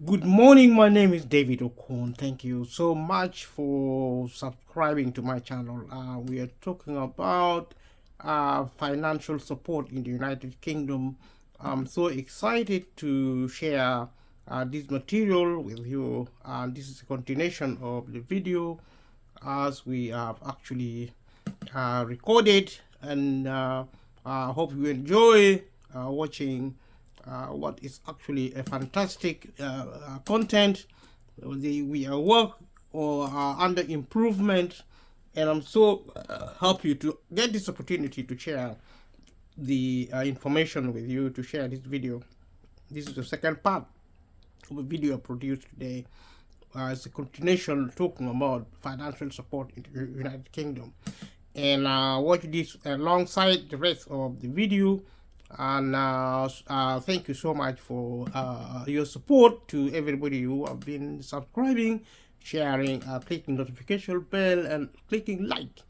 Good morning, my name is David Okon. Thank you so much for subscribing to my channel. We are talking about financial support in the United Kingdom. I'm so excited to share this material with you. This is a continuation of the video as we have actually recorded, and hope you enjoy watching what is actually a fantastic content. We are work or are under improvement, and I'm so happy to get this opportunity to share the information with you, to share this video. This is the second part of a video I produced today. It's a continuation talking about financial support in the United Kingdom, and watch this alongside the rest of the video. And thank you so much for your support to everybody who have been subscribing, sharing, clicking notification bell, and clicking like,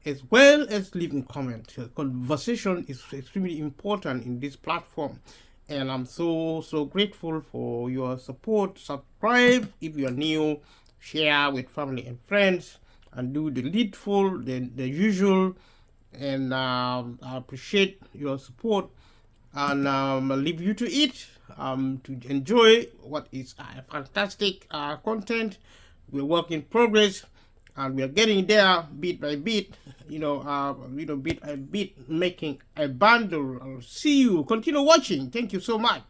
as well as leaving comment. Conversation is extremely important in this platform, and I'm so grateful for your support. Subscribe if you are new, share with family and friends, and do the needful, the usual. And I appreciate your support, and I'll leave you to it, to enjoy what is fantastic content. We're work in progress, and we are getting there bit by bit. Bit by bit, making a bundle. I'll see you. Continue watching. Thank you so much.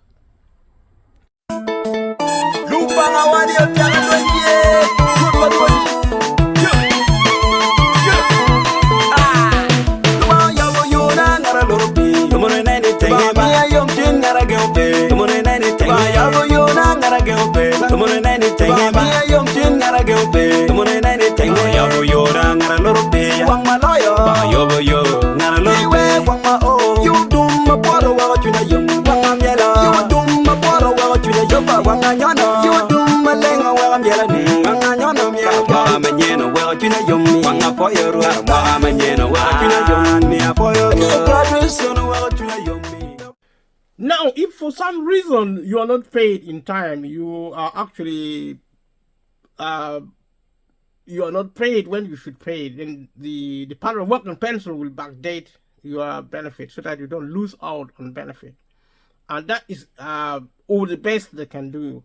Now, if for some reason you are not paid in time, you are actually you are not paid when you should pay, then the Department of Work and Pension will backdate your benefit so that you don't lose out on benefit. And that is all the best they can do.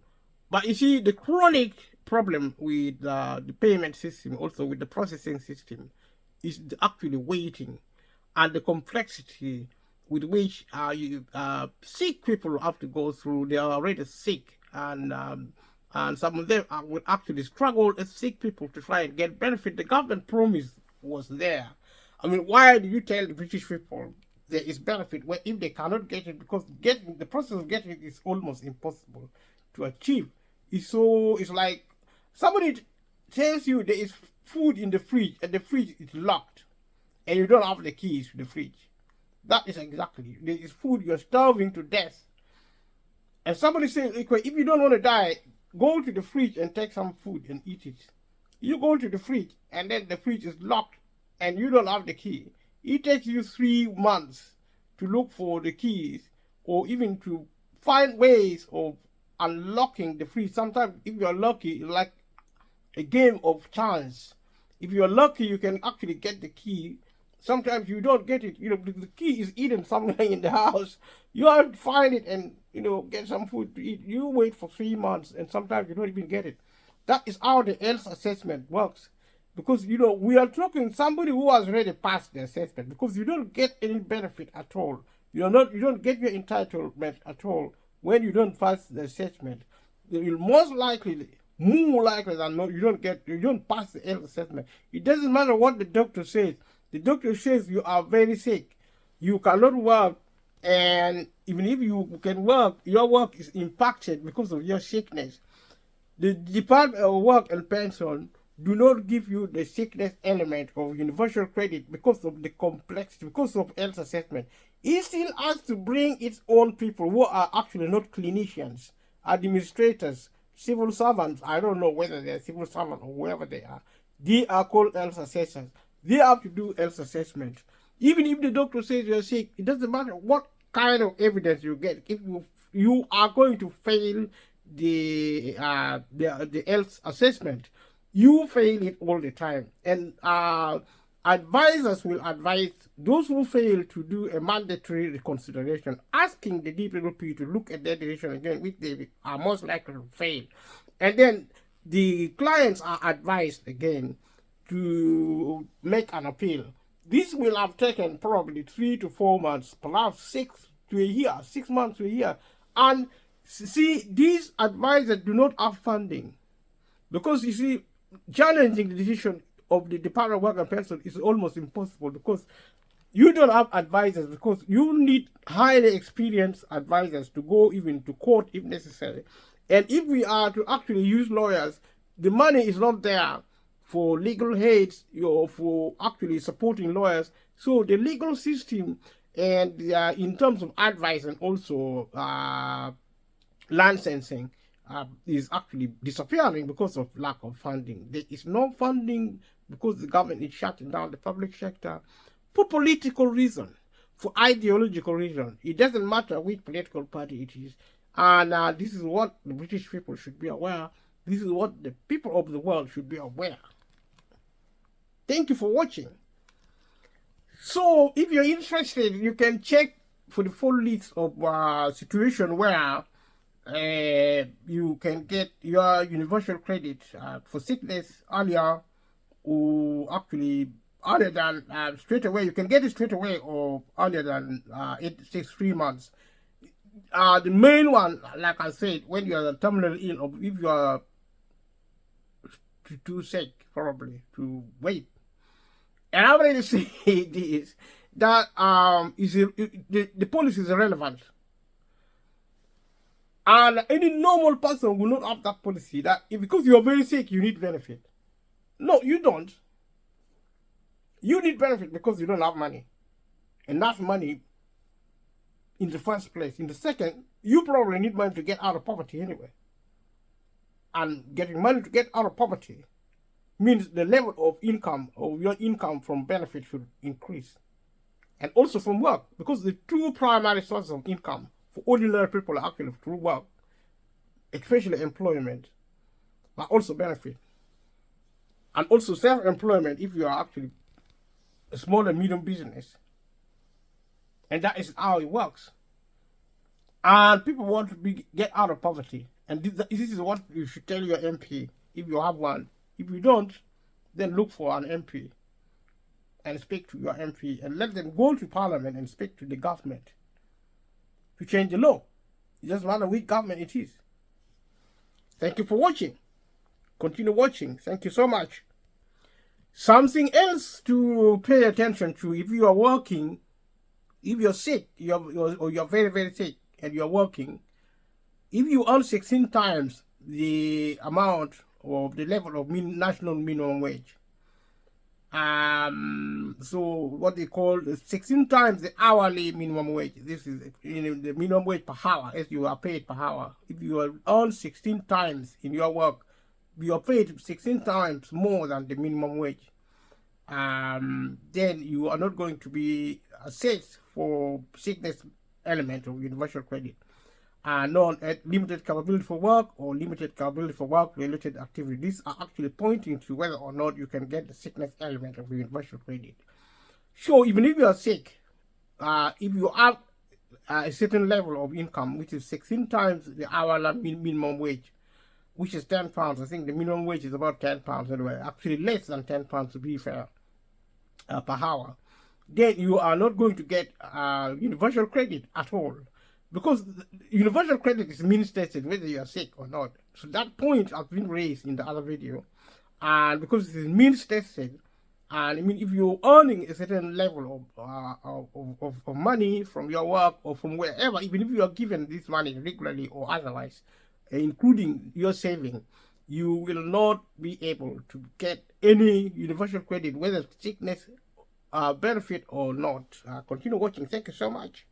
But you see, the chronic problem with the payment system, also with the processing system, is actually waiting, and the complexity with which sick people have to go through. They are already sick, and some of them will actually struggle as sick people to try and get benefit. The government promise was there. I mean, why do you tell the British people there is benefit where if they cannot get it, because getting the process of getting it is almost impossible to achieve? It's like somebody tells you there is food in the fridge and the fridge is locked and you don't have the keys to the fridge. That is exactly, there is food, you're starving to death, and somebody says, okay, if you don't want to die, go to the fridge and take some food and eat it. You go to the fridge and then the fridge is locked and you don't have the key. It takes you 3 months to look for the keys, or even to find ways of unlocking the fridge. Sometimes if you're lucky, like a game of chance, if you're lucky you can actually get the key. Sometimes you don't get it, the key is eaten somewhere in the house. You have to find it and get some food to eat. You wait for 3 months and sometimes you don't even get it. That is how the health assessment works, because we are talking somebody who has already passed the assessment, because you don't get any benefit at all. You don't get your entitlement at all when you don't pass the assessment. You will more likely than not, you don't pass the health assessment. It doesn't matter what the doctor says. The doctor says you are very sick, you cannot work, and even if you can work, your work is impacted because of your sickness. The Department of Work and Pension do not give you the sickness element of universal credit because of the complexity, because of health assessment. It still has to bring its own people who are actually not clinicians, administrators, civil servants. I don't know whether they're civil servants or whoever they are. They are called health assessors. They have to do health assessment. Even if the doctor says you're sick, it doesn't matter what kind of evidence you get. If you are going to fail the health assessment, you fail it all the time. And advisors will advise those who fail to do a mandatory reconsideration, asking the DPWP to look at their decision again, which they are most likely to fail. And then the clients are advised again to make an appeal. This will have taken probably 3 to 4 months, perhaps 6 to a year, 6 months to a year. And see, these advisors do not have funding, because you see, challenging the decision of the Department of Work and Pension is almost impossible, because you don't have advisors, because you need highly experienced advisors to go even to court if necessary. And if we are to actually use lawyers, the money is not there for legal aids or for actually supporting lawyers. So the legal system and in terms of advice and also licensing is actually disappearing because of lack of funding. There is no funding because the government is shutting down the public sector for political reason, for ideological reason. It doesn't matter which political party it is. And this is what the British people should be aware. This is what the people of the world should be aware. Thank you for watching. So if you're interested, you can check for the full list of situation where you can get your universal credit for sickness earlier, or actually earlier than straight away. You can get it straight away or earlier than 3 months. The main one, like I said, when you are terminally ill, or if you are too sick, probably to wait. And I already say this, that the policy is irrelevant. And any normal person will not have that policy that because you are very sick, you need benefit. No, you don't. You need benefit because you don't have money. Enough money in the first place. In the second, you probably need money to get out of poverty anyway. And getting money to get out of poverty means the level of income, or your income from benefit, should increase. And also from work, because the two primary sources of income for ordinary people are actually through work, especially employment, but also benefit. And also self-employment if you are actually a small and medium business. And that is how it works. And people want to get out of poverty. And this is what you should tell your MP, if you have one. If you don't, then look for an MP and speak to your MP and let them go to Parliament and speak to the government to change the law. It doesn't matter which government it is. Thank you for watching. Continue watching. Thank you so much. Something else to pay attention to: if you are working, if you're sick, or you're very, very sick and you're working, if you earn 16 times the amount of the level of national minimum wage, so what they call 16 times the hourly minimum wage. This is the minimum wage per hour, as you are paid per hour. If you earn 16 times in your work, you are paid 16 times more than the minimum wage. Then you are not going to be assessed for sickness element of universal credit. Non-limited capability for work or limited capability for work-related activity. These are actually pointing to whether or not you can get the sickness element of universal credit. So even if you are sick, if you have a certain level of income, which is 16 times the hourly minimum wage, which is £10. I think the minimum wage is about £10 anyway, actually less than £10 to be fair, per hour. Then you are not going to get universal credit at all. Because universal credit is means tested whether you are sick or not. So that point has been raised in the other video. And because it is means tested, and I mean, if you're earning a certain level of money from your work or from wherever, even if you are given this money regularly or otherwise, including your saving, you will not be able to get any universal credit, whether sickness benefit or not. Continue watching. Thank you so much.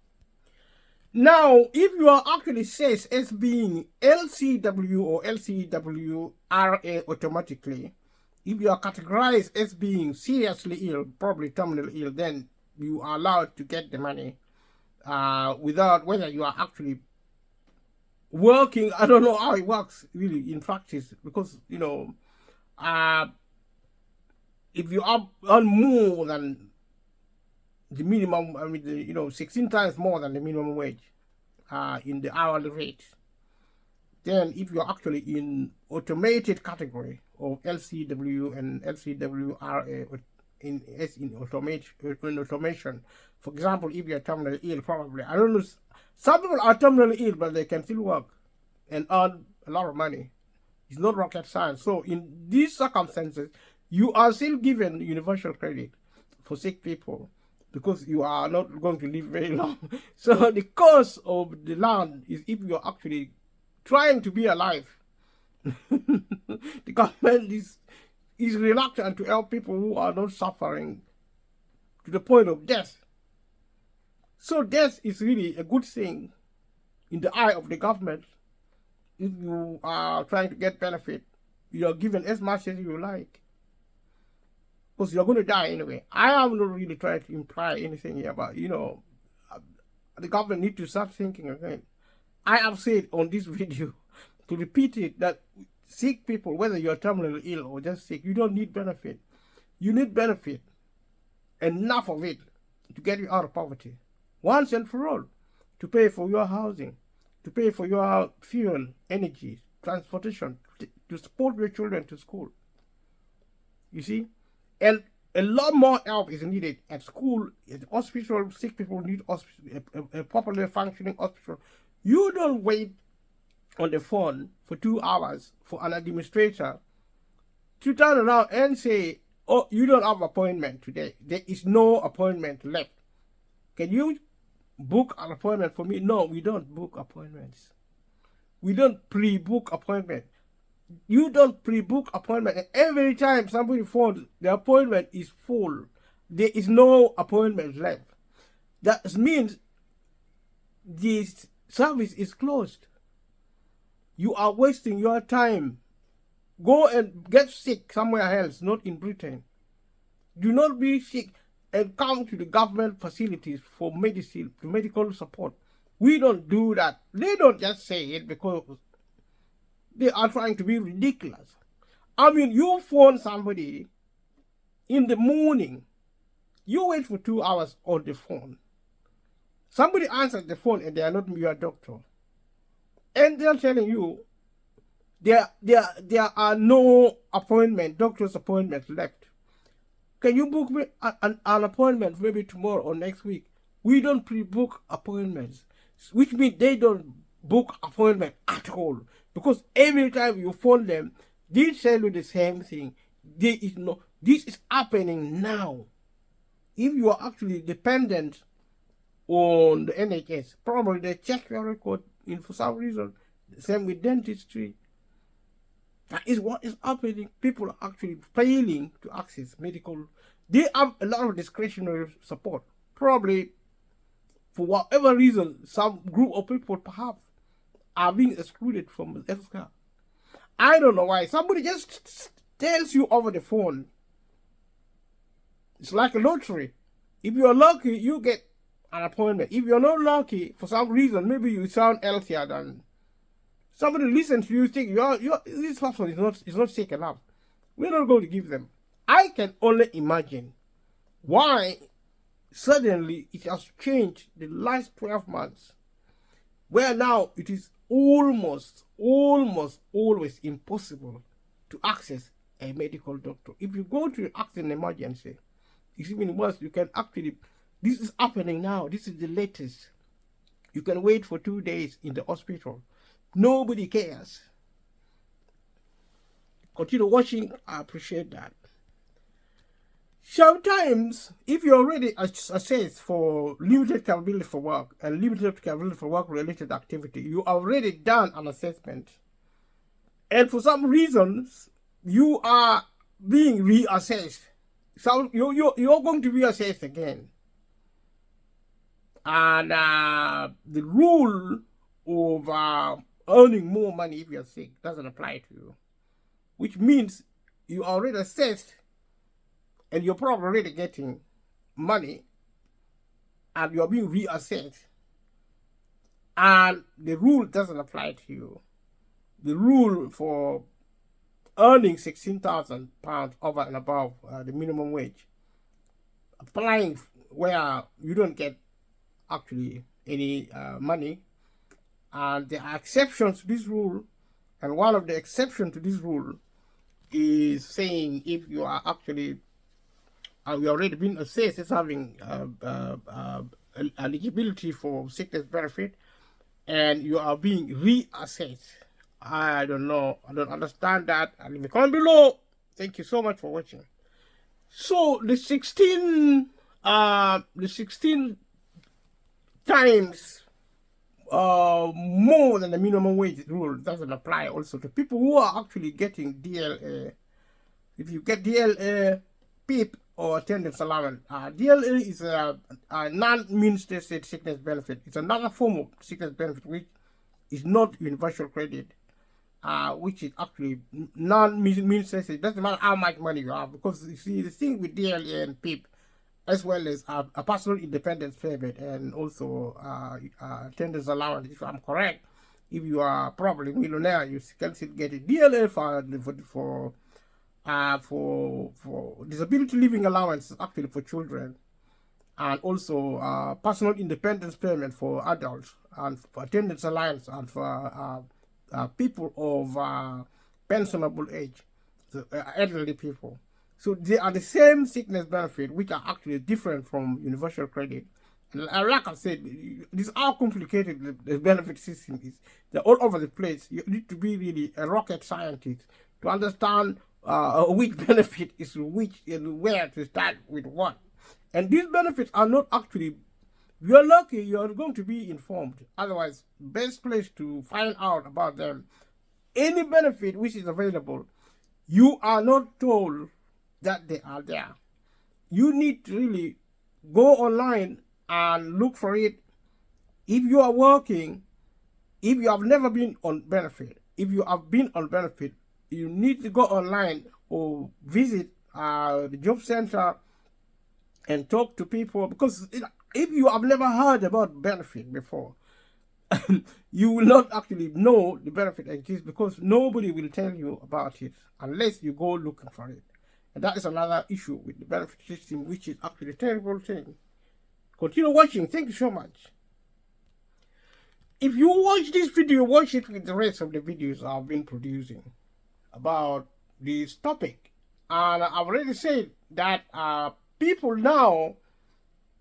Now, if you are actually assessed as being LCW or LCWRA automatically, if you are categorized as being seriously ill, probably terminally ill, then you are allowed to get the money without whether you are actually working. I don't know how it works really in practice, because uh, if you earn more than the minimum, I mean, 16 times more than the minimum wage in the hourly rate, then if you're actually in automated category of LCW and LCWRA in automation, for example, if you're terminally ill, probably, I don't know, some people are terminally ill, but they can still work and earn a lot of money. It's not rocket science. So in these circumstances, you are still given universal credit for sick people, because you are not going to live very long. So the cost of the land is if you're actually trying to be alive. The government is reluctant to help people who are not suffering to the point of death. So death is really a good thing in the eye of the government. If you are trying to get benefit, you are given as much as you like, because you're going to die anyway. I am not really trying to imply anything here, but the government need to start thinking again. I have said on this video, to repeat it, that sick people, whether you're terminally ill or just sick, you don't need benefit. You need benefit, enough of it, to get you out of poverty, once and for all, to pay for your housing, to pay for your fuel, energy, transportation, to support your children to school. You see? And a lot more help is needed at school, at the hospital. Sick people need a properly functioning hospital. You don't wait on the phone for 2 hours for an administrator to turn around and say, oh, you don't have an appointment today. There is no appointment left. Can you book an appointment for me? No, we don't book appointments. We don't pre-book appointments. You don't pre-book appointment, and every time somebody phones, the appointment is full. There is no appointment left. That means this service is closed. You are wasting your time. Go and get sick somewhere else, not in Britain. Do not be sick and come to the government facilities for medicine, for medical support. We don't do that. They don't just say it because they are trying to be ridiculous. I mean, you phone somebody in the morning, you wait for 2 hours on the phone. Somebody answers the phone and they are not your doctor. And they're telling you there are no doctor's appointments left. Can you book me an appointment maybe tomorrow or next week? We don't pre-book appointments, which means they don't book appointment at all. Because every time you phone them, they tell you the same thing. This is happening now. If you are actually dependent on the NHS, probably they check your record for some reason. The same with dentistry. That is what is happening. People are actually failing to access medical. They have a lot of discretionary support. Probably, for whatever reason, some group of people perhaps are being excluded from healthcare. I don't know why. Somebody just tells you over the phone. It's like a lottery. If you're lucky, you get an appointment. If you're not lucky, for some reason, maybe you sound healthier than somebody listens to you, think this person is not sick enough. We're not going to give them. I can only imagine why suddenly it has changed the last 12 months, where now it is almost always impossible to access a medical doctor. If you go to an emergency, it's even worse. You can actually, this is happening now. This is the latest. You can wait for 2 days in the hospital. Nobody cares. Continue watching. I appreciate that. Sometimes, if you're already assessed for limited capability for work and limited capability for work-related activity, you already done an assessment, and for some reasons, you are being reassessed. So you're going to be assessed again. And the rule of earning more money if you're sick doesn't apply to you, which means you are already assessed and you're probably already getting money and you're being reassessed. and the rule doesn't apply to you. The rule for earning £16,000 over and above the minimum wage, applying where you don't get actually any money, and there are exceptions to this rule, and one of the exceptions to this rule is saying if you are actually we already been assessed as having eligibility for sickness benefit, and you are being reassessed. I don't know. I don't understand that. I'll leave a comment below. Thank you so much for watching. So the 16 times more than the minimum wage rule doesn't apply also to people who are actually getting DLA. If you get DLA, PIP, or attendance allowance, DLA is a non-means-tested sickness benefit. It's another form of sickness benefit which is not universal credit, which is actually non-means-tested. It doesn't matter how much money you have, because you see the thing with DLA and PIP, as well as a personal independence payment and also attendance allowance, if I'm correct, if you are probably a millionaire, you can still get a DLA for disability living allowance, actually for children, and also personal independence payment for adults, and for attendance allowance, and for people of pensionable age, so, elderly people. So they are the same sickness benefit, which are actually different from universal credit. And like I said, this is how complicated the benefit system is. They're all over the place. You need to be really a rocket scientist to understand which benefit is which and where to start with what. And these benefits are not actually, if you're lucky, you're going to be informed. Otherwise, best place to find out about them, any benefit which is available, you are not told that they are there. You need to really go online and look for it. If you are working, if you have never been on benefit, if you have been on benefit, you need to go online or visit the job center and talk to people, because if you have never heard about benefit before, you will not actually know the benefit exists, because nobody will tell you about it unless you go looking for it. And that is another issue with the benefit system, which is actually a terrible thing. Continue watching. Thank you so much. If you watch this video, watch it with the rest of the videos I've been producing about this topic. And I've already said that people now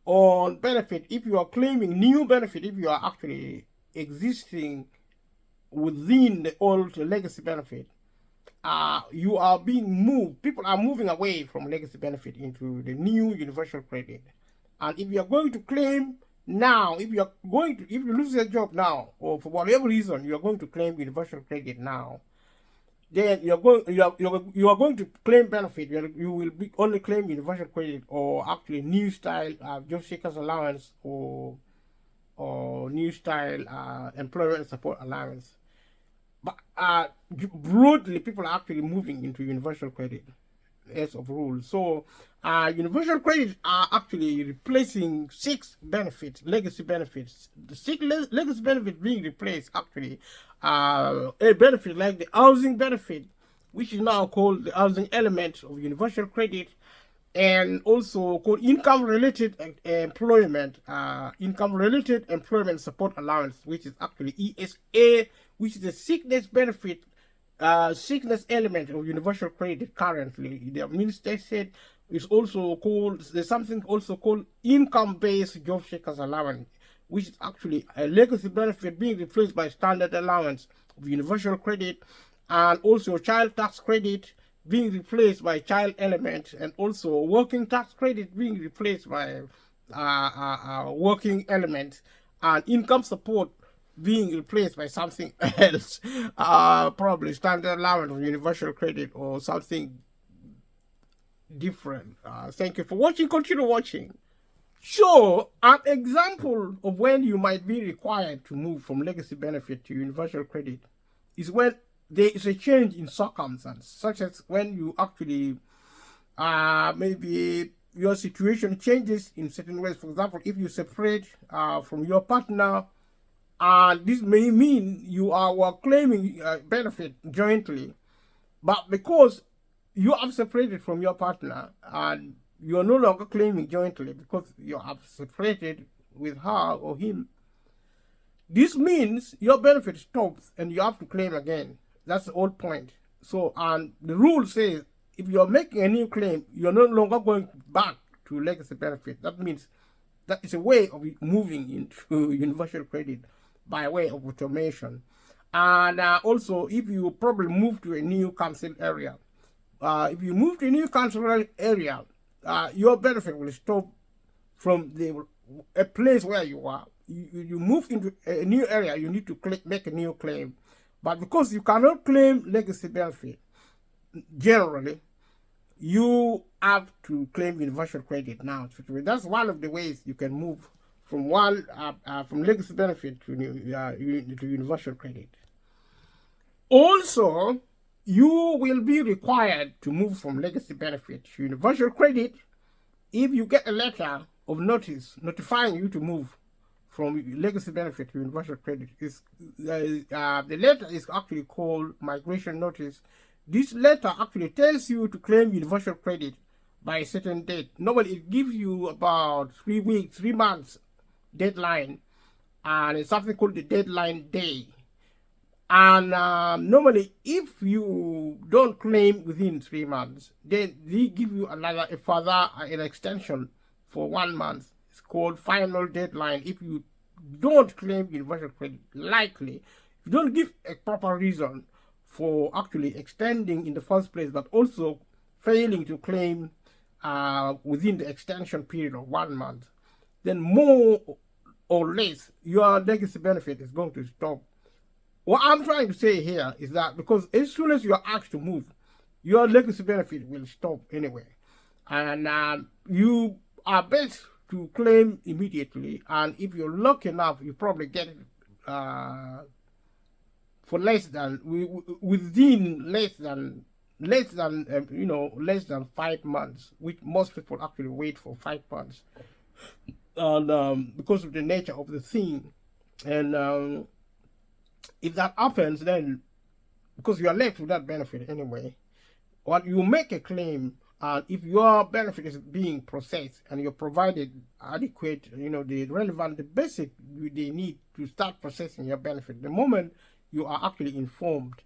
on benefit, if you are claiming new benefit, if you are actually existing within the old legacy benefit, you are being moved. People are moving away from legacy benefit into the new universal credit. And if you are going to claim now, if you lose your job now, or for whatever reason you are going to claim universal credit now, then you are going to claim benefit. You will only claim universal credit, or actually new style job seekers allowance, or new style employment support allowance. But broadly, people are actually moving into universal credit as of rule. So universal credit are actually replacing 6 benefits, legacy benefits. The 6 legacy benefits being replaced actually a benefit like the housing benefit, which is now called the housing element of universal credit, and also called income-related employment support allowance, which is actually ESA, which is a sickness benefit, sickness element of universal credit currently. The minister said it's also called, there's something also called income-based job seekers allowance, which is actually a legacy benefit being replaced by standard allowance of universal credit, and also child tax credit being replaced by child element, and also working tax credit being replaced by working element, and income support being replaced by something else, probably standard allowance of universal credit or something different. Thank you for watching. Continue watching. So, an example of when you might be required to move from legacy benefit to universal credit is when there is a change in circumstance, such as when you actually, maybe your situation changes in certain ways. For example, if you separate from your partner, And this may mean you are claiming benefit jointly, but because you have separated from your partner and you're no longer claiming jointly because you have separated with her or him, this means your benefit stops and you have to claim again. That's the whole point. So, and the rule says if you're making a new claim, you're no longer going back to legacy benefit. That means that is a way of moving into universal credit by way of automation. And also, if you probably move to a new council area, if you move to a new council area, your benefit will stop from a place where you are. You move into a new area, you need to make a new claim. But because you cannot claim legacy benefit, generally, you have to claim universal credit now. That's one of the ways you can move from from legacy benefit to universal credit. Also, you will be required to move from legacy benefit to universal credit if you get a letter of notice notifying you to move from legacy benefit to universal credit. The letter is actually called migration notice. This letter actually tells you to claim universal credit by a certain date. Normally, it gives you about 3 months deadline, and it's something called the deadline day. And normally, if you don't claim within 3 months, then they give you an extension for 1 month. It's called final deadline. If you don't claim universal credit, likely, if you don't give a proper reason for actually extending in the first place, but also failing to claim within the extension period of 1 month, then more or less your legacy benefit is going to stop. What I'm trying to say here is that because as soon as you are asked to move, your legacy benefit will stop anyway. And you are best to claim immediately. And if you're lucky enough, you probably get it for less than 5 months, which most people actually wait for 5 months. And because of the nature of the thing. And if that happens, then because you are left with that benefit anyway, what you make a claim, and if your benefit is being processed and you're provided adequate, the basic they need to start processing your benefit, the moment you are actually informed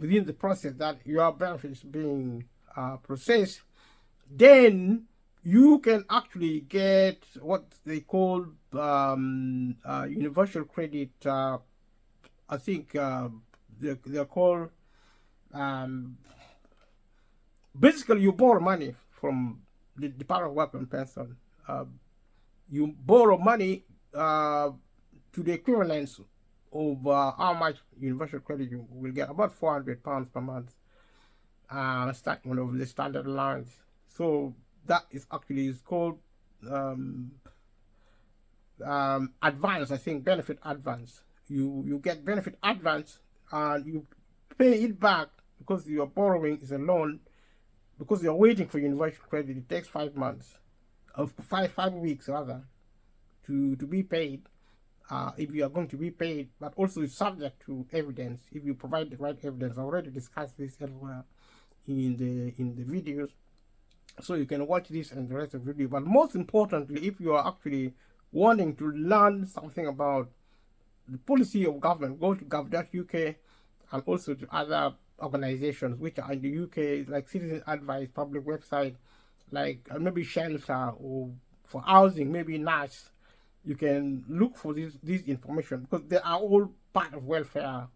within the process that your benefit is being processed, then you can actually get what they call universal credit. I think they're called, basically you borrow money from the Department of Work and Pension. You borrow money to the equivalence of how much universal credit you will get, about £400 per month, starting of the standard lines. So that is actually is called advance, I think, benefit advance. You get benefit advance and you pay it back because your borrowing is a loan, because you're waiting for universal credit. It takes 5 months, of 5 weeks rather, to be paid, if you are going to be paid, but also it's subject to evidence. If you provide the right evidence, I already discussed this elsewhere in the videos, so you can watch this and the rest of the video. But most importantly, if you are actually wanting to learn something about the policy of government, go to gov.uk and also to other organizations which are in the UK, like Citizen Advice, public website, like maybe Shelter, or for housing, maybe NAS. You can look for this information because they are all part of welfare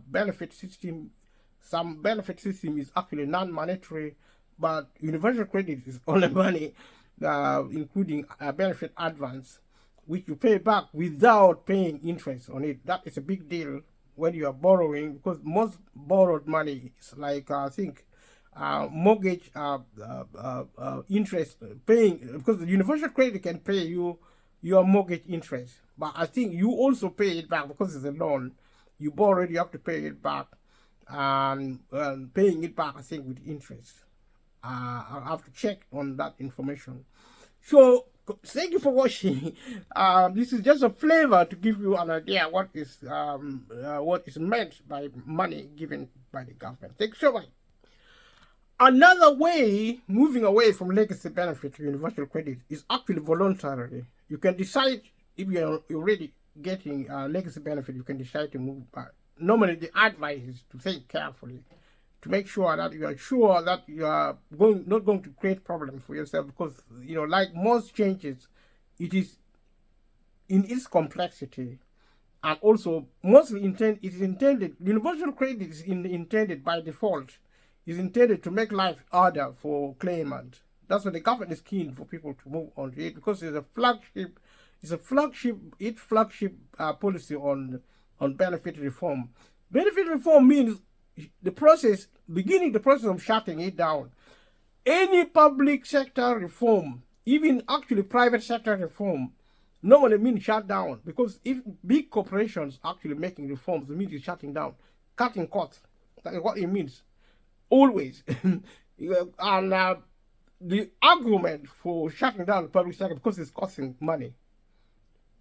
benefit system. Some benefit system is actually non-monetary, but universal credit is only money, including benefit advance, which you pay back without paying interest on it. That is a big deal when you are borrowing, because most borrowed money is like, I think, mortgage interest paying, because the universal credit can pay you your mortgage interest, but I think you also pay it back because it's a loan. You borrowed, you have to pay it back, and paying it back, I think, with interest. I'll have to check on that information. So thank you for watching. This is just a flavor to give you an idea what is meant by money given by the government. Thank you so much. Another way, moving away from legacy benefit to universal credit, is actually voluntarily. You can decide if you're already getting legacy benefit. You can decide to move back. Normally, the advice is to think carefully, to make sure that you are not going to create problems for yourself, because like most changes, it is in its complexity, and also mostly intended. Universal credit is intended by default, is intended to make life harder for claimants. That's why the government is keen for people to move on to it, because it's a flagship policy on benefit reform. Benefit reform means beginning the process of shutting it down. Any public sector reform, even actually private sector reform, normally means shut down, because if big corporations actually making reforms, it means it's shutting down, cutting costs. That is what it means. Always. And the argument for shutting down the public sector, because it's costing money.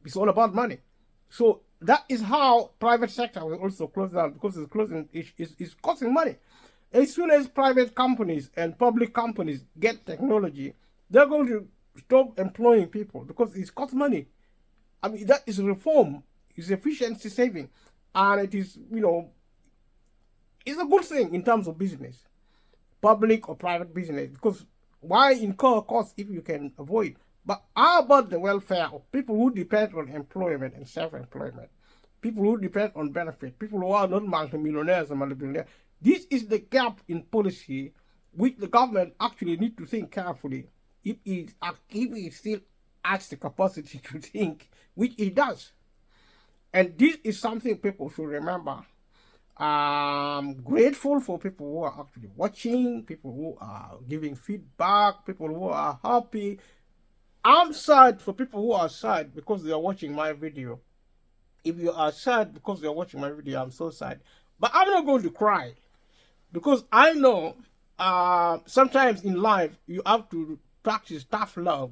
It's all about money. So that is how private sector will also close down, because it's costing money. As soon as private companies and public companies get technology, they're going to stop employing people, because it costs money. I mean, that is reform, it's efficiency saving, and it is, it's a good thing in terms of business, public or private business, because why incur costs if you can avoid? But how about the welfare of people who depend on employment and self-employment, people who depend on benefit, people who are not multimillionaires or multimillionaires? This is the gap in policy which the government actually need to think carefully if it still has the capacity to think, which it does. And this is something people should remember. I'm grateful for people who are actually watching, people who are giving feedback, people who are happy. I'm sad for people who are sad because they are watching my video. If you are sad because you're watching my video, I'm so sad. But I'm not going to cry, because I know sometimes in life you have to practice tough love.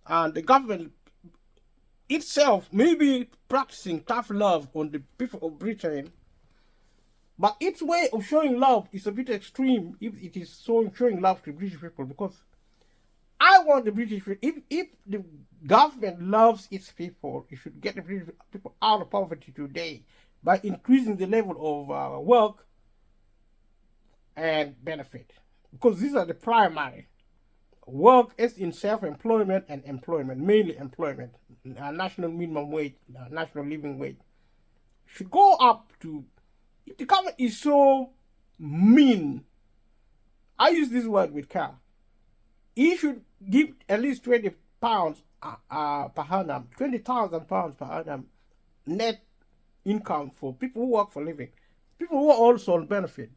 And the government itself may be practicing tough love on the people of Britain, but its way of showing love is a bit extreme if it is showing love to British people, because I want the British people, if the government loves its people, it should get the British people out of poverty today by increasing the level of work and benefit, because these are the primary. Work is in self-employment and employment, mainly employment. National minimum wage, national living wage should go up to. If the government is so mean, I use this word with care, he should give at least £20 per annum, £20,000 per annum net income for people who work for a living, people who are also on benefit.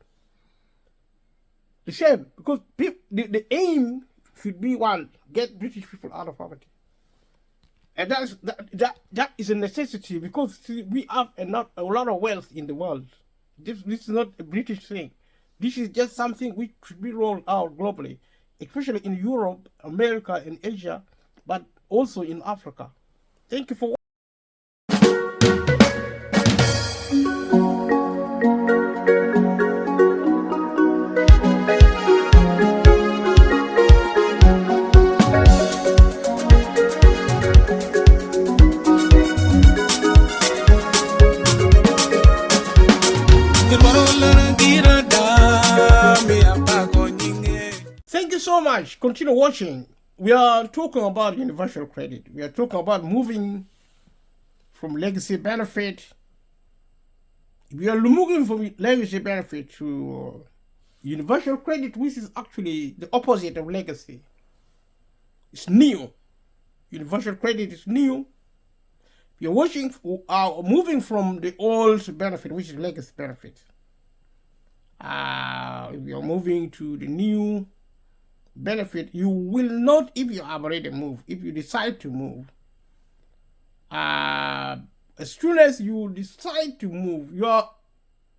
The same, because the aim should be one, get British people out of poverty. And that is a necessity, because we have a lot of wealth in the world. This is not a British thing. This is just something which should be rolled out globally, especially in Europe, America, and Asia, but also in Africa. Thank you for watching. Thank you so much. Continue watching. We are talking about universal credit. We are talking about moving from legacy benefit. We are moving from legacy benefit to universal credit, which is actually the opposite of legacy. It's new. Universal credit is new. We are moving from the old benefit, which is legacy benefit. We are moving to the new benefit. You will not, if you have already moved, if you decide to move, as soon as you decide to move,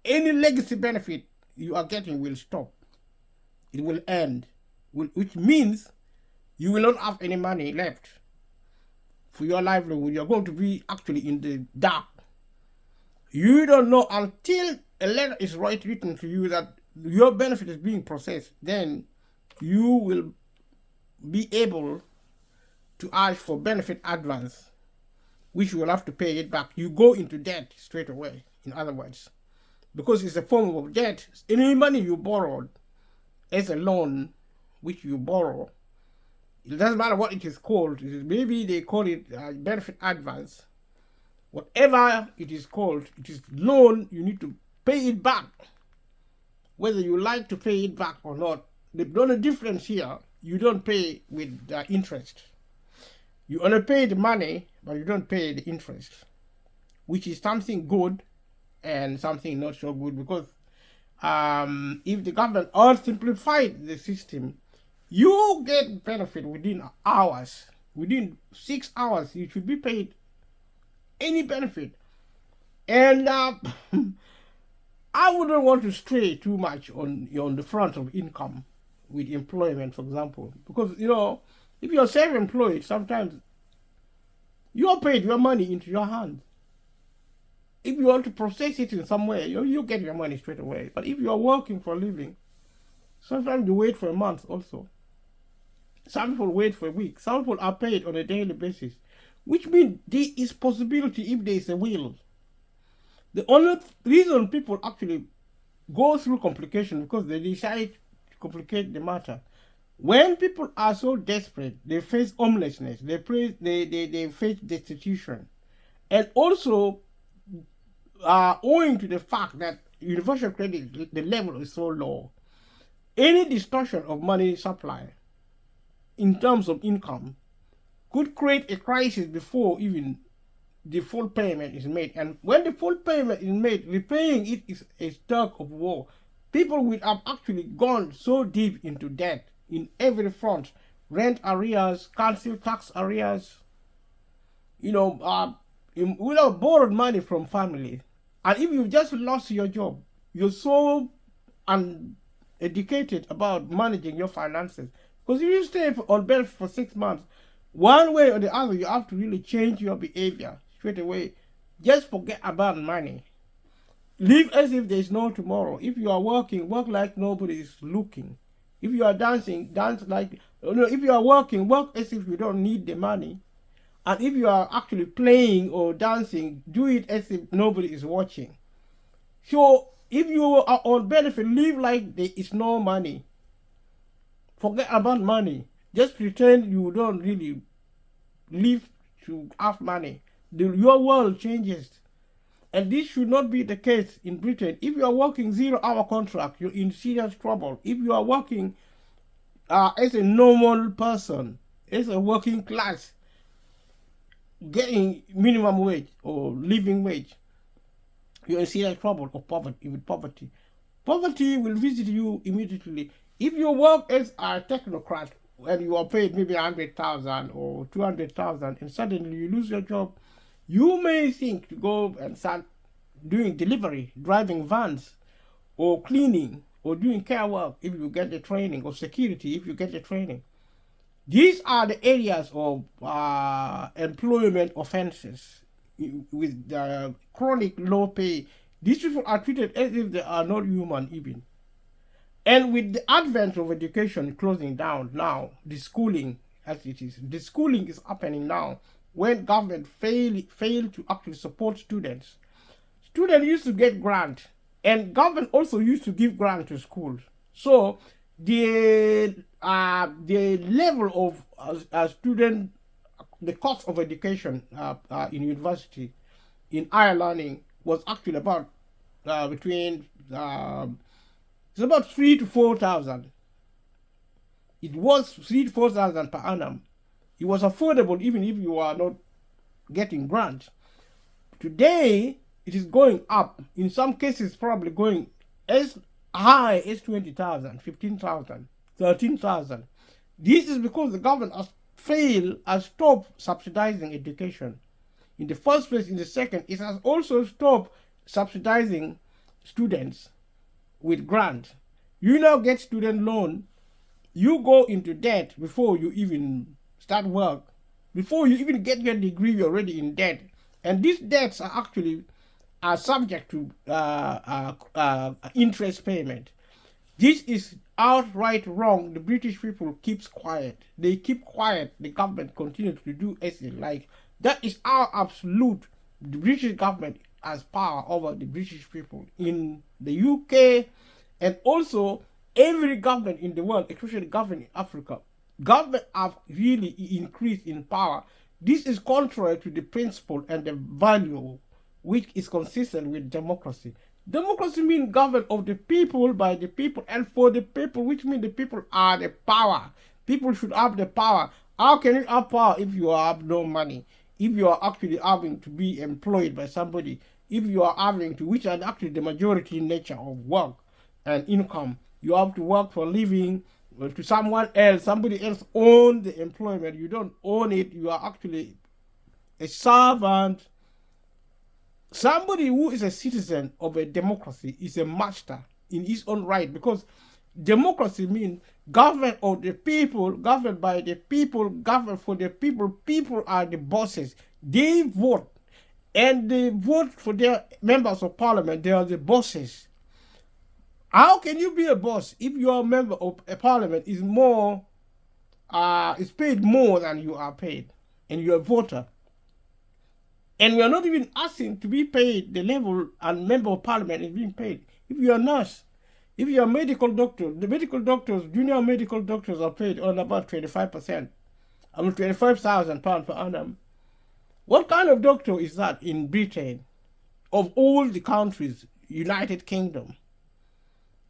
any legacy benefit you are getting will stop. It will end, which means you will not have any money left for your livelihood. You're going to be actually in the dark. You don't know until a letter is written to you that your benefit is being processed. Then you will be able to ask for benefit advance, which you will have to pay it back. You go into debt straight away, in other words, because it's a form of debt. Any money you borrowed as a loan, which you borrow, it doesn't matter what it is called. Maybe they call it benefit advance. Whatever it is called, it is loan. You need to pay it back, whether you like to pay it back or not. The only difference here, you don't pay with interest. You only pay the money, but you don't pay the interest, which is something good and something not so good, because if the government all simplified the system, you get benefit within hours. Within 6 hours, you should be paid any benefit. And I wouldn't want to stray too much on the front of income with employment, for example, because if you're self-employed, sometimes you're paid your money into your hands. If you want to process it in some way, you get your money straight away. But if you are working for a living, sometimes you wait for a month also. Some people wait for a week. Some people are paid on a daily basis, which means there is possibility if there is a will. The only reason people actually go through complication because they decide to complicate the matter. When people are so desperate, they face homelessness, they face destitution, and also owing to the fact that universal credit, the level is so low, any distortion of money supply in terms of income could create a crisis before even the full payment is made. And when the full payment is made, repaying it is a tug of war. People will have actually gone so deep into debt in every front: rent arrears, council tax arrears, borrowed money from family. And if you just lost your job, you're so uneducated about managing your finances. Because if you stay on benefit for 6 months, one way or the other, you have to really change your behavior straight away. Just forget about money. Live as if there is no tomorrow. If you are working, work like nobody is looking. If you are dancing, dance like... if you are working, work as if you don't need the money. And if you are actually playing or dancing, do it as if nobody is watching. So if you are on benefit, live like there is no money. Forget about money. Just pretend you don't really live to have money. Your world changes. And this should not be the case in Britain. If you are working 0-hour contract, you're in serious trouble. If you are working as a normal person, as a working class, getting minimum wage or living wage, you're in serious trouble or poverty. Poverty will visit you immediately. If you work as a technocrat and you are paid maybe 100,000 or 200,000 and suddenly you lose your job, you may think to go and start doing delivery, driving vans, or cleaning, or doing care work if you get the training, or security if you get the training. These are the areas of employment offenses with chronic low pay. These people are treated as if they are not human even. And with the advent of education closing down now, the schooling as it is, the schooling is happening now when government failed to actually support students. Students used to get grant, and government also used to give grant to schools. So the level of student, the cost of education in university, in higher learning, was actually about between it's about 3,000 to 4,000. It was 3,000 to 4,000 per annum. It was affordable even if you are not getting grants. Today, it is going up. In some cases, probably going as high as 20,000, 15,000, 13,000. This is because the government has stopped subsidizing education. In the first place, in the second, it has also stopped subsidizing students with grant. You now get student loan you go into debt before you even start work. Before you even get your degree, you're already in debt. And these debts are actually subject to interest payment. This is outright wrong. The British people keeps quiet. They keep quiet. The government continues to do as it like. That is our absolute. The British government has power over the British people in the UK, and also every government in the world, especially government in Africa. Government have really increased in power. This is contrary to the principle and the value which is consistent with democracy. Democracy means government of the people, by the people, and for the people, which means the people are the power. People should have the power. How can you have power if you have no money? If you are actually having to be employed by somebody, if you are having to, which are actually the majority nature of work and income, you have to work for a living to someone else. Somebody else owns the employment. You don't own it. You are actually a servant. Somebody who is a citizen of a democracy is a master in his own right, because democracy means government of the people, governed by the people, governed for the people. People are the bosses. They vote, and they vote for their members of parliament. They are the bosses. How can you be a boss if your member of a parliament is more, is paid more than you are paid, and you're a voter? And we are not even asking to be paid the level and member of parliament is being paid. If you're a nurse, if you're a medical doctor, the medical doctors, junior medical doctors are paid on about 25%. I mean, £25,000 per annum. What kind of doctor is that in Britain? Of all the countries, United Kingdom.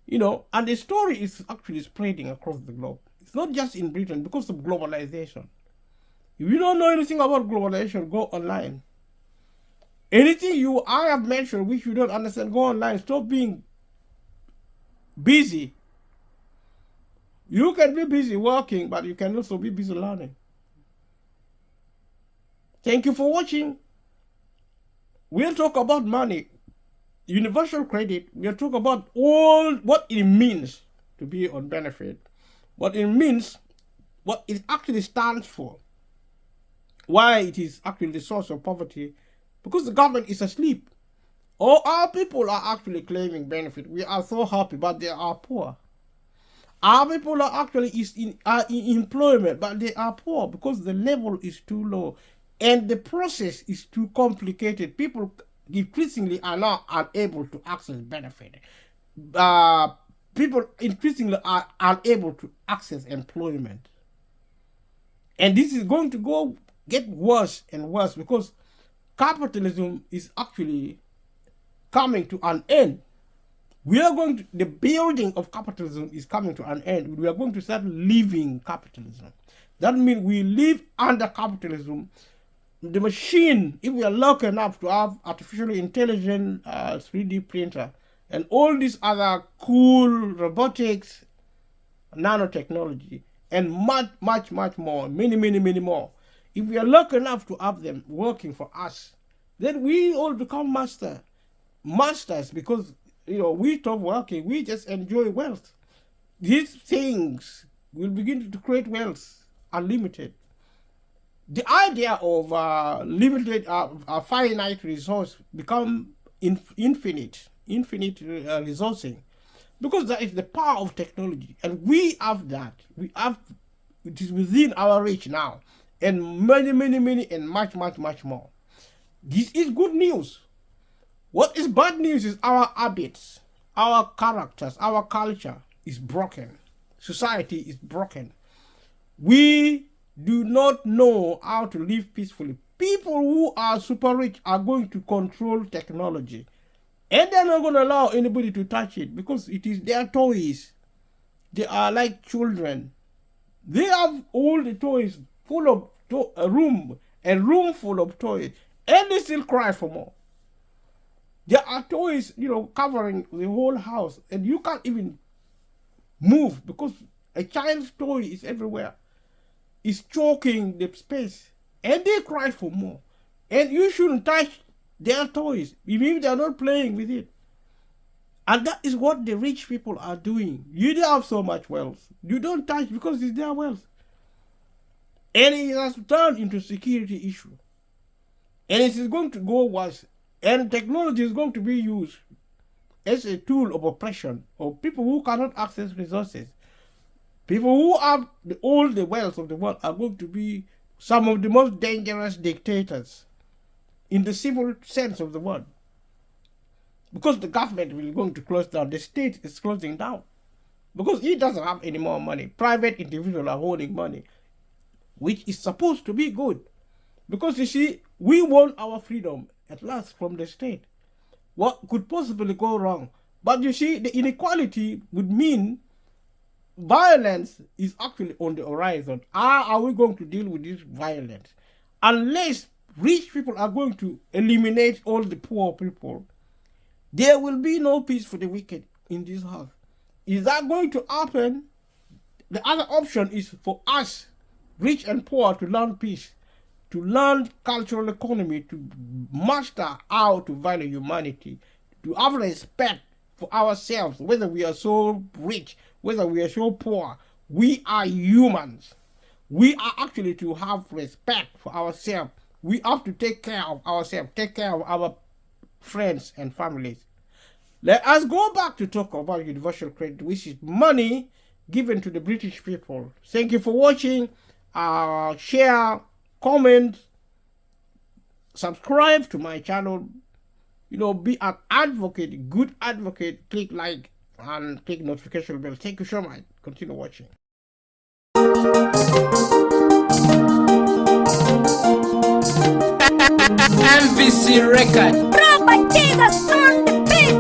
You know, and the story is actually spreading across the globe. It's not just in Britain because of globalization. If you don't know anything about globalization, go online. Anything I have mentioned which you don't understand, go online. Stop being busy. You can be busy working, but you can also be busy learning. Thank you for watching. We'll talk about money, universal credit. We'll talk about all what it means to be on benefit, what it means, what it actually stands for, why it is actually the source of poverty, because the government is asleep. All our people are actually claiming benefit. We are so happy, but they are poor. Our people are actually in employment, but they are poor because the level is too low and the process is too complicated. People increasingly are now unable to access benefit. People increasingly are unable to access employment. And this is going to get worse and worse because capitalism is actually coming to an end. The building of capitalism is coming to an end. We are going to start living capitalism. That means we live under capitalism. The machine, if we are lucky enough to have artificially intelligent 3D printer and all these other cool robotics, nanotechnology, and much more, many more. If we are lucky enough to have them working for us, then we all become masters, because we stop working, we just enjoy wealth. These things will begin to create wealth, unlimited. The idea of limited, finite resource become infinite resourcing, because that is the power of technology, and we have that. It is within our reach now, and many, and much more. This is good news. What is bad news is our habits, our characters, our culture is broken. Society is broken. We do not know how to live peacefully. People who are super rich are going to control technology, and they're not going to allow anybody to touch it because it is their toys. They are like children. They have all the toys full of a room full of toys, and they still cry for more. There are toys, covering the whole house, and you can't even move because a child's toy is everywhere. It's choking the space, and they cry for more. And you shouldn't touch their toys, even if they're not playing with it. And that is what the rich people are doing. You don't have so much wealth. You don't touch because it's their wealth. And it has turned into a security issue. And it is going to go worse. And technology is going to be used as a tool of oppression of people who cannot access resources. People who have all the wealth of the world are going to be some of the most dangerous dictators in the civil sense of the word. Because the government will going to close down, the state is closing down. Because it doesn't have any more money. Private individuals are holding money, which is supposed to be good. Because you see, we want our freedom at last from the state. What could possibly go wrong? But you see, the inequality would mean violence is actually on the horizon. How are we going to deal with this violence? Unless rich people are going to eliminate all the poor people, there will be no peace for the wicked in this house. Is that going to happen? The other option is for us, rich and poor, to learn peace, to learn cultural economy, to master how to value humanity, to have respect for ourselves, whether we are so rich, whether we are so poor. We are humans. We are actually to have respect for ourselves. We have to take care of ourselves, take care of our friends and families. Let us go back to talk about universal credit, which is money given to the British people. Thank you for watching. Share, comment, subscribe to my channel. You know, be an advocate, good advocate. Click like and click notification bell. Thank you so much. Continue watching. MVC record. Bravo, Jesus, on the beat.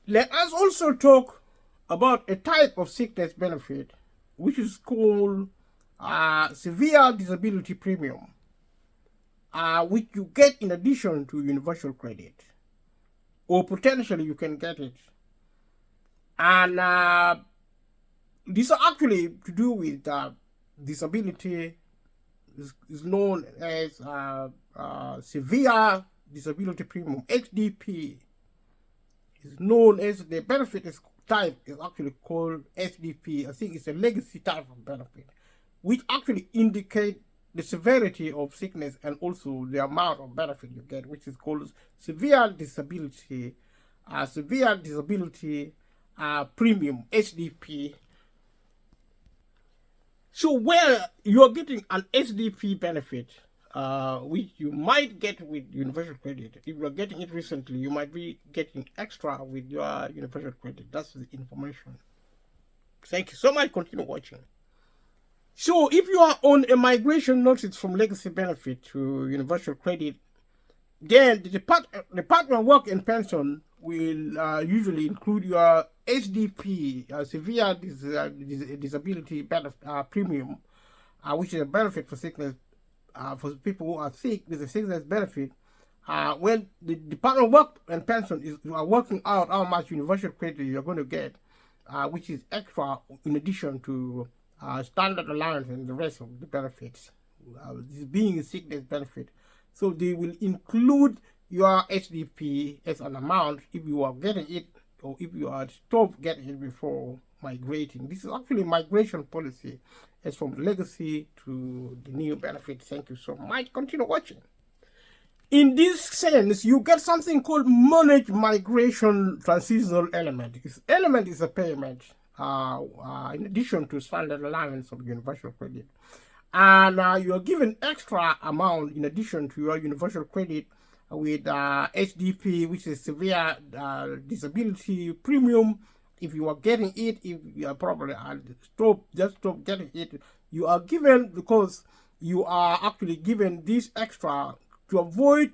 Let us also talk about a type of sickness benefit which is called severe disability premium, which you get in addition to universal credit, or potentially you can get it. And these are actually to do with disability. Is known as severe disability premium, SDP. Is known as the benefit is type is actually called SDP. I think it's a legacy type of benefit, which actually indicate the severity of sickness and also the amount of benefit you get, which is called severe disability premium, SDP. So where you're getting an SDP benefit, which you might get with universal credit. If you're getting it recently, you might be getting extra with your universal credit. That's the information. Thank you so much. Continue watching. So if you are on a migration notice from legacy benefit to universal credit, then the Department of Work and Pension will usually include your SDP, severe disability benefit, premium, which is a benefit for sickness. For people who are sick with a sickness benefit, when the Department of Work and Pension is working out how much universal credit you're going to get, which is extra in addition to standard allowance and the rest of the benefits, this being a sickness benefit. So they will include your SDP as an amount if you are getting it or if you are stopped getting it before migrating. This is actually migration policy. It's from legacy to the new benefit. Thank you so much. Continue watching. In this sense, you get something called managed migration transitional element. This element is a payment in addition to standard allowance of universal credit. And you are given extra amount in addition to your universal credit with SDP, which is severe disability premium. If you are getting it, if you are probably just stop getting it, you are given, because you are actually given this extra to avoid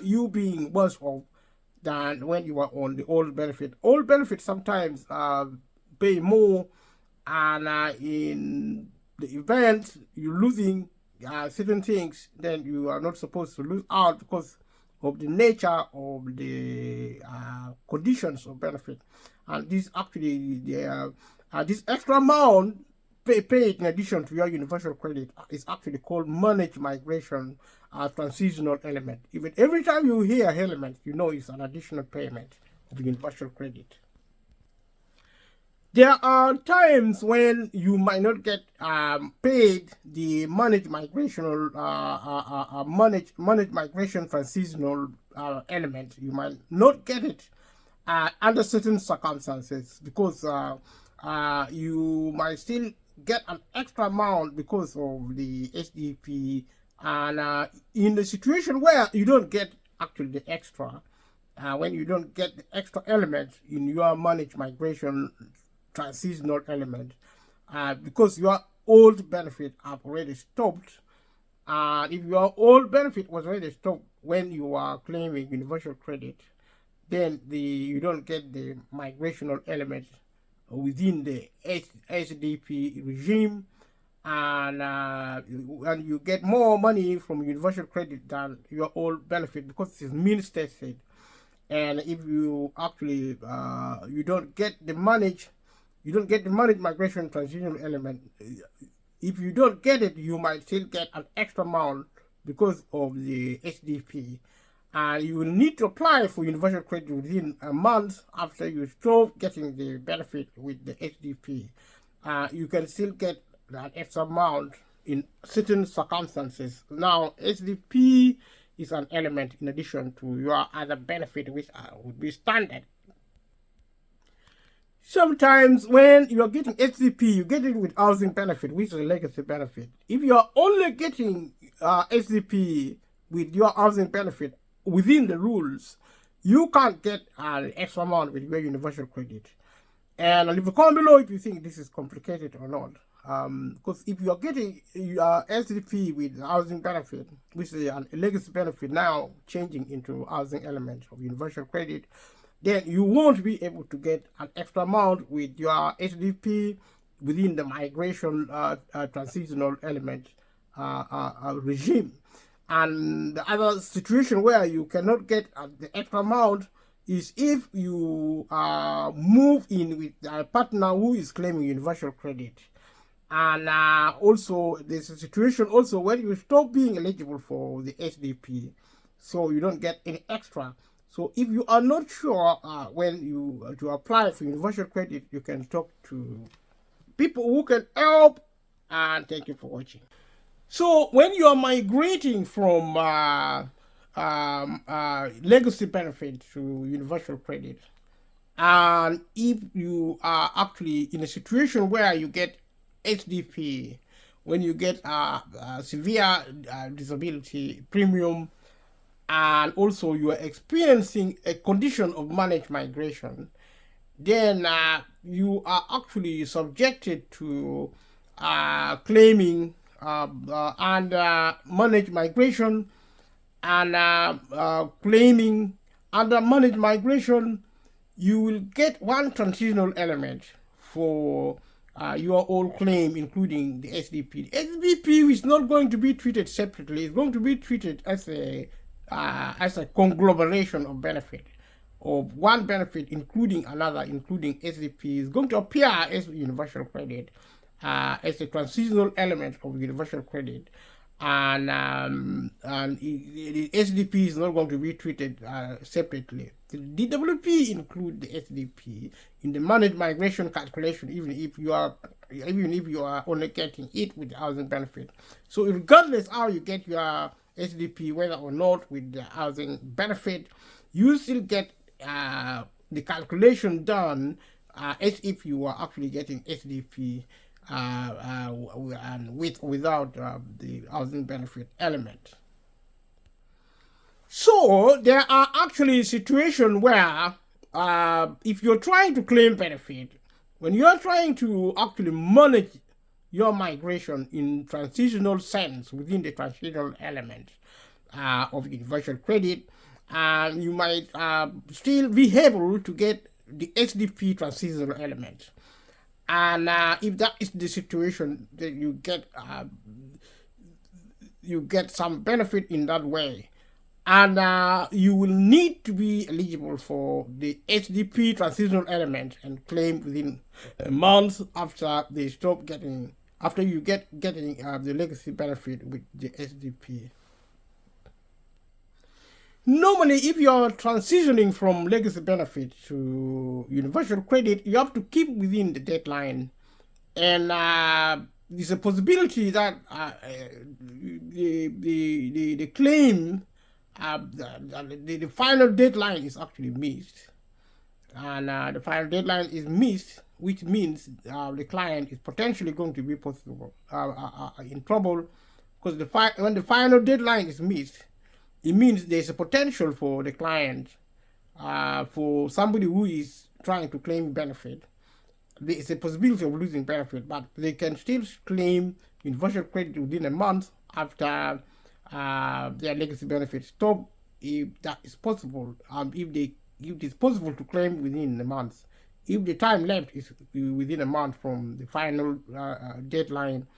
you being worse off than when you are on the old benefit. Old benefit sometimes pay more and in the event you're losing certain things, then you are not supposed to lose out because of the nature of the conditions of benefit. And this actually, this extra amount paid in addition to your universal credit is actually called managed migration transitional element. Even every time you hear element, you know it's an additional payment of universal credit. There are times when you might not get paid the managed migration managed migration transitional element. You might not get it under certain circumstances because you might still get an extra amount because of the SDP, and in the situation where you don't get actually the extra, when you don't get the extra element in your managed migration transitional element, because your old benefit have already stopped. If your old benefit was already stopped when you are claiming universal credit, then you don't get the migrational element within the SDP regime, and you get more money from universal credit than your old benefit because it's means tested. And if you actually you don't get the managed migration transitional element, if you don't get it, you might still get an extra amount because of the SDP. You will need to apply for universal credit within a month after you stop getting the benefit with the SDP. You can still get that extra amount in certain circumstances. Now, SDP is an element in addition to your other benefit, which would be standard. Sometimes when you are getting SDP, you get it with housing benefit, which is a legacy benefit. If you are only getting SDP with your housing benefit within the rules, you can't get an extra amount with your universal credit. And leave a comment below if you think this is complicated or not. Because if you are getting your SDP with housing benefit, which is a legacy benefit now changing into housing element of universal credit, then you won't be able to get an extra amount with your SDP within the migration transitional element regime. And the other situation where you cannot get the extra amount is if you move in with a partner who is claiming universal credit. And also there's a situation also where you stop being eligible for the SDP, so you don't get any extra. So if you are not sure when you to apply for universal credit, you can talk to people who can help. And thank you for watching. So when you are migrating from legacy benefit to universal credit, and if you are actually in a situation where you get SDP, when you get severe disability premium, and also you are experiencing a condition of managed migration, then you are actually subjected to claiming under managed migration, and claiming under managed migration, you will get one transitional element for your old claim, including the SDP. The SDP is not going to be treated separately. It's going to be treated as a conglomeration of benefit, of one benefit including another, including SDP, is going to appear as universal credit, as a transitional element of universal credit, and the SDP is not going to be treated separately. The DWP include the SDP in the managed migration calculation, even if you are only getting it with the housing benefit. So regardless how you get your SDP, whether or not with the housing benefit, you still get the calculation done as if you are actually getting SDP and without the housing benefit element. So there are actually situations where if you're trying to claim benefit, when you're trying to actually manage your migration in transitional sense within the transitional element of universal credit, you might still be able to get the SDP transitional element. And if that is the situation, then you get some benefit in that way. And you will need to be eligible for the SDP transitional element and claim within a month after they stop getting, after you getting the legacy benefit with the SDP. Normally, if you're transitioning from legacy benefit to universal credit, you have to keep within the deadline. And there's a possibility that the claim, the final deadline is actually missed. And the final deadline is missed, which means the client is potentially going to be in trouble, because when the final deadline is missed, it means there's a potential for the client, for somebody who is trying to claim benefit. There is a possibility of losing benefit, but they can still claim universal credit within a month after their legacy benefit stop, if that is possible. If it is possible to claim within a month. If the time left is within a month from the final deadline,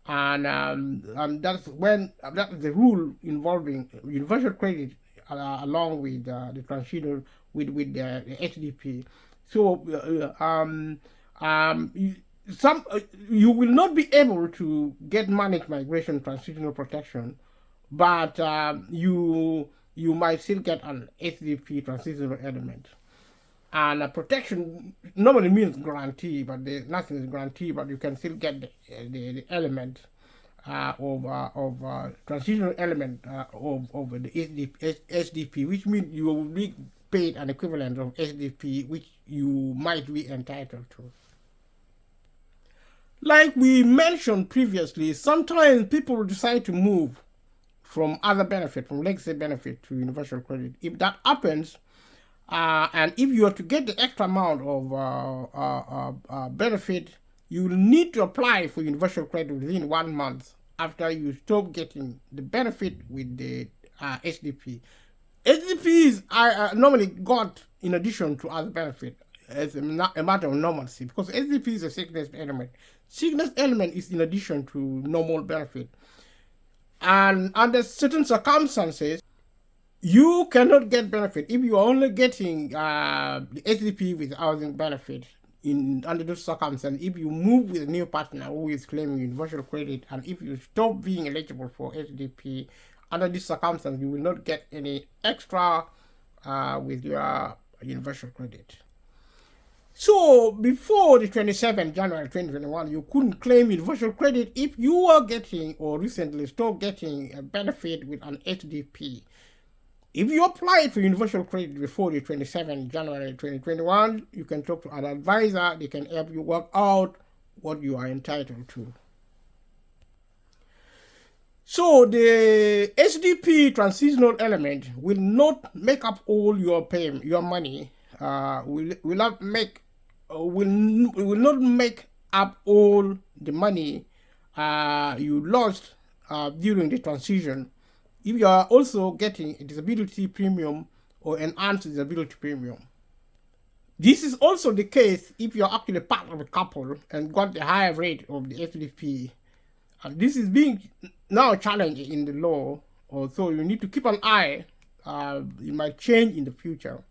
and that's when that's the rule involving universal credit along with the transitional with the SDP. So you will not be able to get managed migration transitional protection, but you might still get an SDP transitional element. And protection normally means guarantee, but nothing is guarantee, but you can still get the element of transitional element of the SDP, which means you will be paid an equivalent of SDP, which you might be entitled to. Like we mentioned previously, sometimes people decide to move from other benefit, from legacy benefit to universal credit. If that happens, and if you are to get the extra amount of benefit, you will need to apply for universal credit within 1 month after you stop getting the benefit with the SDP. SDPs are normally got in addition to other benefit as a matter of normalcy, because SDP is a sickness element. Sickness element is in addition to normal benefit. And under certain circumstances, you cannot get benefit if you are only getting the SDP with housing benefit. Under those circumstances, if you move with a new partner who is claiming universal credit, and if you stop being eligible for SDP, under this circumstance, you will not get any extra with your universal credit. So before the 27th January 2021, you couldn't claim universal credit if you were getting or recently stopped getting a benefit with an SDP. If you applied for universal credit before the 27th January 2021, you can talk to an advisor. They can help you work out what you are entitled to. So the SDP transitional element will not make up all your money. Will not make up all the money you lost during the transition, if you are also getting a disability premium or enhanced disability premium. This is also the case if you are actually part of a couple and got the higher rate of the SDP. And this is being now challenged in the law, so you need to keep an eye. It might change in the future.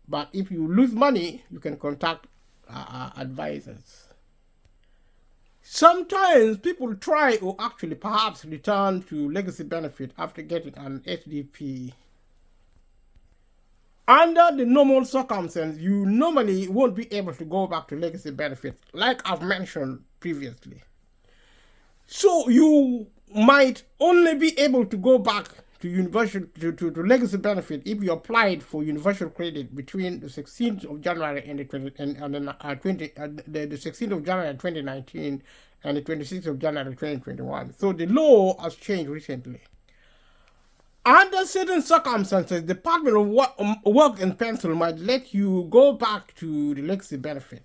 But if you lose money, you can contact advisors. Sometimes people try or actually perhaps return to legacy benefit after getting an SDP. Under the normal circumstances, you normally won't be able to go back to legacy benefit, like I've mentioned previously. So you might only be able to go back to legacy benefit if you applied for universal credit between the 16th of January and the 16th of January 2019 and the 26th of January 2021. So the law has changed recently. Under certain circumstances, the Department of Work and Pension might let you go back to the legacy benefit.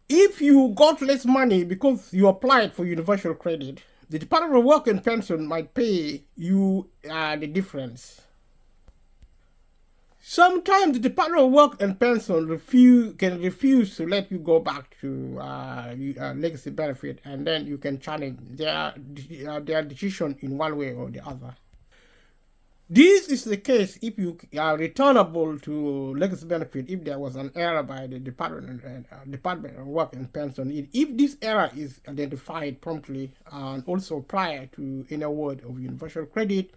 If you got less money because you applied for universal credit, the Department of Work and Pension might pay you the difference. Sometimes the Department of Work and Pension can refuse to let you go back to legacy benefit, and then you can challenge their decision in one way or the other. This is the case if you are returnable to legacy benefit if there was an error by the Department of Work and Pension. If this error is identified promptly and also prior to any award of universal credit,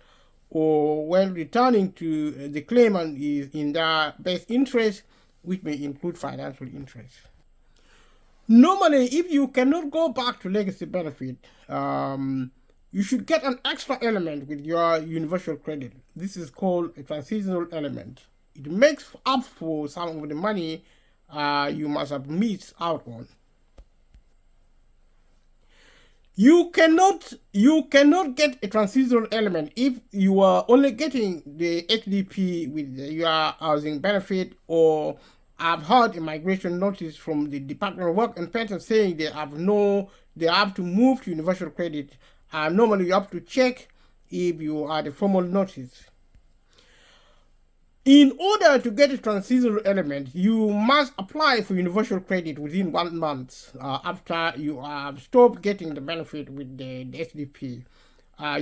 or when returning to the claimant is in their best interest, which may include financial interest. Normally, if you cannot go back to legacy benefit, you should get an extra element with your universal credit. This is called a transitional element. It makes up for some of the money you must have missed out on. You cannot get a transitional element if you are only getting the SDP with your housing benefit, or I've heard a migration notice from the Department of Work and Pension saying they have to move to universal credit. Normally you have to check if you are the formal notice. In order to get a transitional element, you must apply for universal credit within 1 month after you have stopped getting the benefit with the SDP.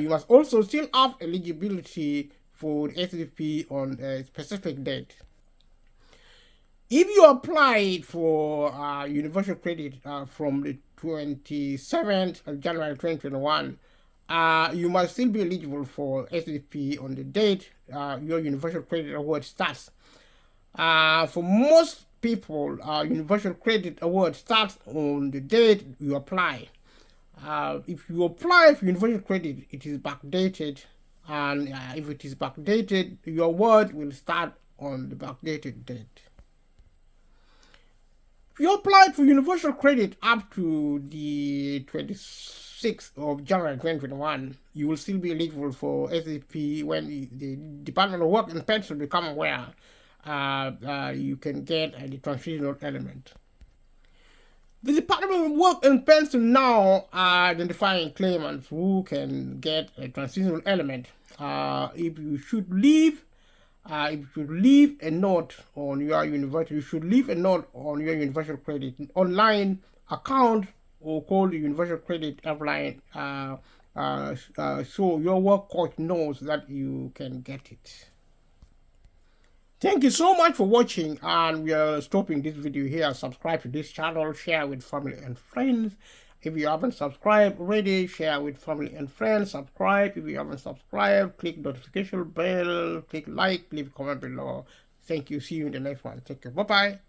You must also still have eligibility for the SDP on a specific date. If you applied for universal credit from the 27th of January 2021, you must still be eligible for SDP on the date your universal credit award starts. For most people, universal credit award starts on the date you apply. If you apply for universal credit, it is backdated, and if it is backdated, your award will start on the backdated date. If you applied for universal credit up to the 26th of January 2021, you will still be eligible for SDP when the Department of Work and Pension become aware you can get the transitional element. The Department of Work and Pension now are identifying claimants who can get a transitional element. If you should leave a note on your universal credit online account, or call the universal credit helpline so your work coach knows that you can get it. Thank you so much for watching, and we are stopping this video here. Subscribe to this channel, share with family and friends. If you haven't subscribed already, share with family and friends. Subscribe if you haven't subscribed. Click notification bell, click like, leave a comment below. Thank you. See you in the next one. Take care. Bye-bye.